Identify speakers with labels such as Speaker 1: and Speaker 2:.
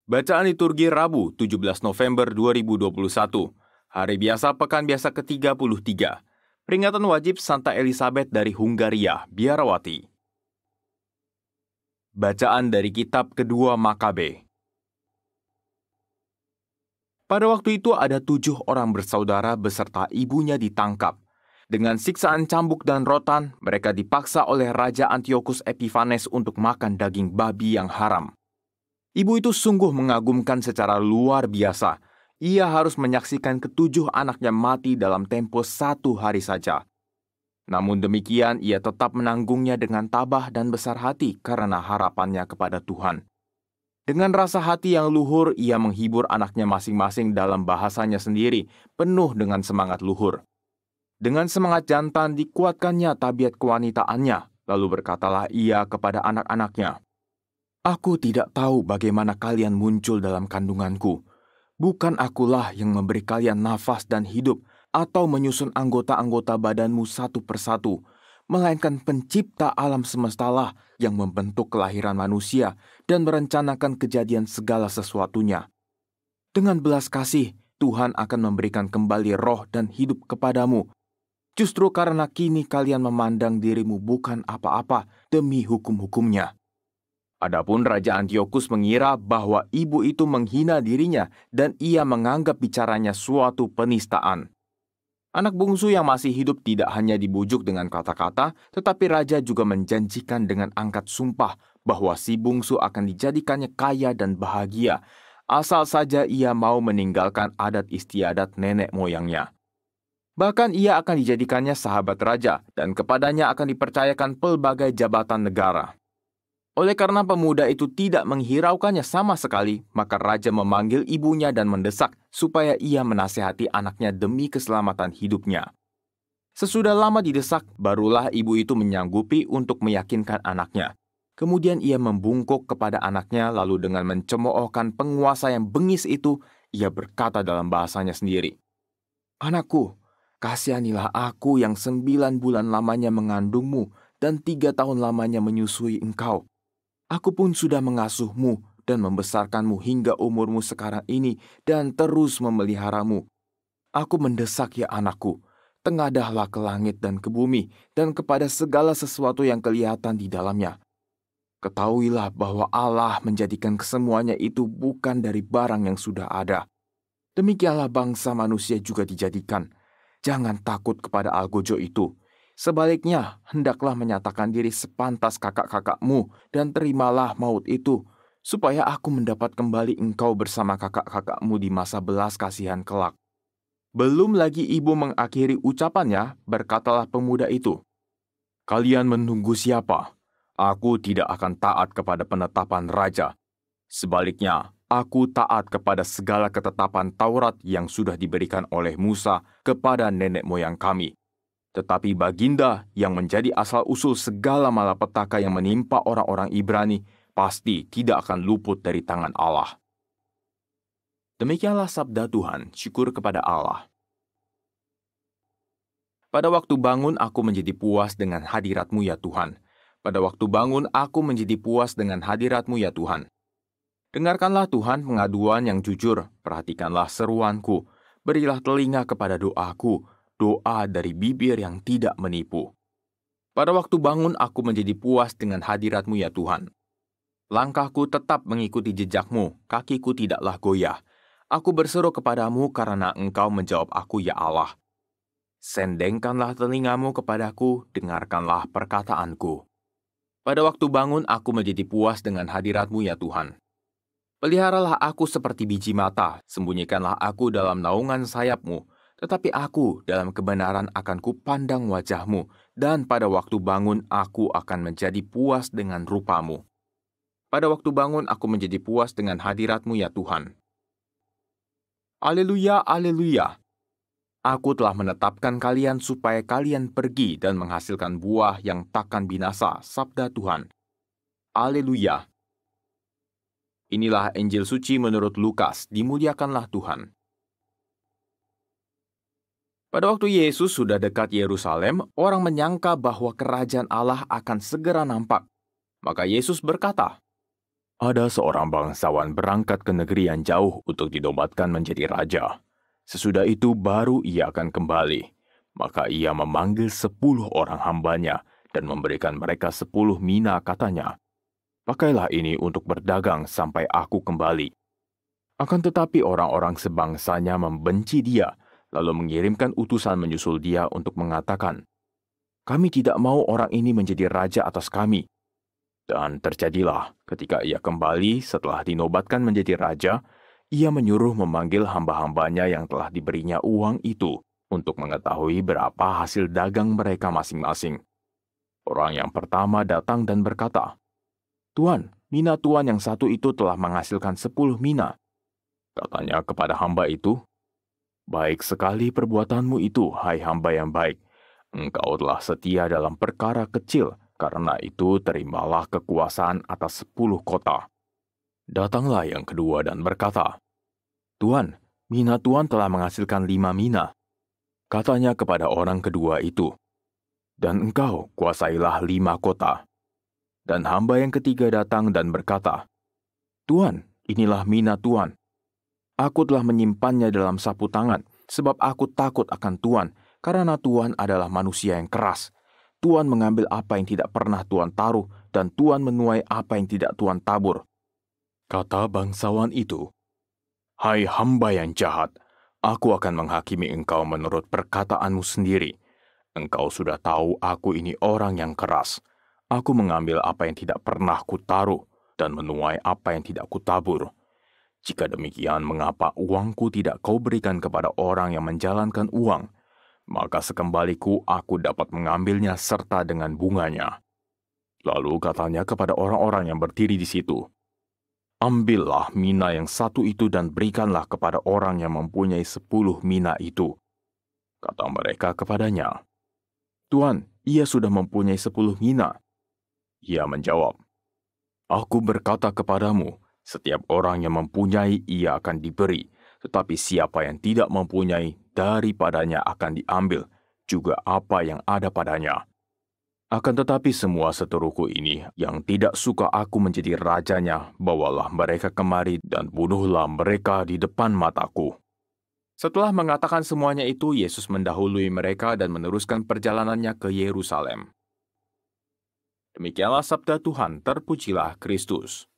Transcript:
Speaker 1: Bacaan liturgi Rabu 17 November 2021, Hari Biasa Pekan Biasa ke-33, Peringatan Wajib Santa Elizabeth dari Hungaria, Biarawati. Bacaan dari Kitab Kedua Makabe. Pada waktu itu ada 7 orang bersaudara beserta ibunya ditangkap. Dengan siksaan cambuk dan rotan, mereka dipaksa oleh Raja Antiochus Epiphanes untuk makan daging babi yang haram. Ibu itu sungguh mengagumkan secara luar biasa. Ia harus menyaksikan ke-7 anaknya mati dalam tempo 1 hari saja. Namun demikian, ia tetap menanggungnya dengan tabah dan besar hati karena harapannya kepada Tuhan. Dengan rasa hati yang luhur, ia menghibur anaknya masing-masing dalam bahasanya sendiri, penuh dengan semangat luhur. Dengan semangat jantan dikuatkannya tabiat kewanitaannya, lalu berkatalah ia kepada anak-anaknya, "Aku tidak tahu bagaimana kalian muncul dalam kandunganku. Bukan akulah yang memberi kalian nafas dan hidup atau menyusun anggota-anggota badanmu satu persatu, melainkan pencipta alam semestalah yang membentuk kelahiran manusia dan merencanakan kejadian segala sesuatunya. Dengan belas kasih, Tuhan akan memberikan kembali roh dan hidup kepadamu. Justru karena kini kalian memandang dirimu bukan apa-apa demi hukum-hukumnya." Adapun Raja Antiochus mengira bahwa ibu itu menghina dirinya dan ia menganggap bicaranya suatu penistaan. Anak bungsu yang masih hidup tidak hanya dibujuk dengan kata-kata, tetapi raja juga menjanjikan dengan angkat sumpah bahwa si bungsu akan dijadikannya kaya dan bahagia, asal saja ia mau meninggalkan adat istiadat nenek moyangnya. Bahkan ia akan dijadikannya sahabat raja dan kepadanya akan dipercayakan pelbagai jabatan negara. Oleh karena pemuda itu tidak menghiraukannya sama sekali, maka raja memanggil ibunya dan mendesak supaya ia menasihati anaknya demi keselamatan hidupnya. Sesudah lama didesak, barulah ibu itu menyanggupi untuk meyakinkan anaknya. Kemudian ia membungkuk kepada anaknya, lalu dengan mencemoohkan penguasa yang bengis itu, ia berkata dalam bahasanya sendiri, "Anakku, kasihanilah aku yang 9 bulan lamanya mengandungmu dan 3 tahun lamanya menyusui engkau. Aku pun sudah mengasuhmu dan membesarkanmu hingga umurmu sekarang ini dan terus memeliharamu. Aku mendesak ya anakku, tengadahlah ke langit dan ke bumi dan kepada segala sesuatu yang kelihatan di dalamnya. Ketahuilah bahwa Allah menjadikan kesemuanya itu bukan dari barang yang sudah ada. Demikianlah bangsa manusia juga dijadikan. Jangan takut kepada algojo itu. Sebaliknya, hendaklah menyatakan diri sepantas kakak-kakakmu dan terimalah maut itu, supaya aku mendapat kembali engkau bersama kakak-kakakmu di masa belas kasihan kelak." Belum lagi ibu mengakhiri ucapannya, berkatalah pemuda itu, "Kalian menunggu siapa? Aku tidak akan taat kepada penetapan raja. Sebaliknya, aku taat kepada segala ketetapan Taurat yang sudah diberikan oleh Musa kepada nenek moyang kami. Tetapi baginda yang menjadi asal-usul segala malapetaka yang menimpa orang-orang Ibrani pasti tidak akan luput dari tangan Allah." Demikianlah sabda Tuhan, syukur kepada Allah. Pada waktu bangun aku menjadi puas dengan hadirat-Mu ya Tuhan. Pada waktu bangun aku menjadi puas dengan hadirat-Mu ya Tuhan. Dengarkanlah Tuhan pengaduan yang jujur, perhatikanlah seruanku, berilah telinga kepada doaku, doa dari bibir yang tidak menipu. Pada waktu bangun aku menjadi puas dengan hadirat-Mu ya Tuhan. Langkahku tetap mengikuti jejak-Mu, kakiku tidaklah goyah. Aku berseru kepadamu karena Engkau menjawab aku ya Allah. Sendengkanlah telingamu kepadaku, dengarkanlah perkataanku. Pada waktu bangun aku menjadi puas dengan hadirat-Mu ya Tuhan. Peliharalah aku seperti biji mata, sembunyikanlah aku dalam naungan sayap-Mu, tetapi aku dalam kebenaran akan kupandang wajah-Mu, dan pada waktu bangun aku akan menjadi puas dengan rupa-Mu. Pada waktu bangun aku menjadi puas dengan hadirat-Mu ya Tuhan. Haleluya, haleluya. Aku telah menetapkan kalian supaya kalian pergi dan menghasilkan buah yang takkan binasa, sabda Tuhan. Haleluya. Inilah Injil suci menurut Lukas, dimuliakanlah Tuhan. Pada waktu Yesus sudah dekat Yerusalem, orang menyangka bahwa kerajaan Allah akan segera nampak. Maka Yesus berkata, Ada seorang bangsawan berangkat ke negeri yang jauh untuk dinobatkan menjadi raja. Sesudah itu baru ia akan kembali. Maka ia memanggil 10 orang hambanya dan memberikan mereka 10 mina katanya, "Pakailah ini untuk berdagang sampai aku kembali." Akan tetapi orang-orang sebangsanya membenci dia, lalu mengirimkan utusan menyusul dia untuk mengatakan, "Kami tidak mau orang ini menjadi raja atas kami." Dan terjadilah ketika ia kembali setelah dinobatkan menjadi raja, ia menyuruh memanggil hamba-hambanya yang telah diberinya uang itu untuk mengetahui berapa hasil dagang mereka masing-masing. Orang yang pertama datang dan berkata, "Tuan, mina tuan yang satu itu telah menghasilkan 10 mina." Katanya kepada hamba itu, "Baik sekali perbuatanmu itu, hai hamba yang baik. Engkau telah setia dalam perkara kecil, karena itu terimalah kekuasaan atas 10 kota." Datanglah yang kedua dan berkata, "Tuan, mina tuan telah menghasilkan 5 mina." Katanya kepada orang kedua itu, "Dan engkau kuasailah 5 kota." Dan hamba yang ketiga datang dan berkata, "Tuan, inilah mina tuan. Aku telah menyimpannya dalam sapu tangan, sebab aku takut akan Tuan, karena Tuan adalah manusia yang keras. Tuan mengambil apa yang tidak pernah Tuan taruh, dan Tuan menuai apa yang tidak Tuan tabur." Kata bangsawan itu, "Hai hamba yang jahat, aku akan menghakimi engkau menurut perkataanmu sendiri. Engkau sudah tahu aku ini orang yang keras. Aku mengambil apa yang tidak pernah kutaruh, dan menuai apa yang tidak kutabur. Jika demikian, mengapa uangku tidak kau berikan kepada orang yang menjalankan uang? Maka sekembaliku aku dapat mengambilnya serta dengan bunganya." Lalu katanya kepada orang-orang yang berdiri di situ, "Ambillah mina yang satu itu dan berikanlah kepada orang yang mempunyai 10 mina itu." Kata mereka kepadanya, "Tuan, ia sudah mempunyai 10 mina." Ia menjawab, "Aku berkata kepadamu, setiap orang yang mempunyai ia akan diberi, tetapi siapa yang tidak mempunyai, daripadanya akan diambil juga apa yang ada padanya. Akan tetapi semua seteruku ini yang tidak suka aku menjadi rajanya, bawalah mereka kemari dan bunuhlah mereka di depan mataku." Setelah mengatakan semuanya itu, Yesus mendahului mereka dan meneruskan perjalanannya ke Yerusalem. Demikianlah sabda Tuhan, terpujilah Kristus.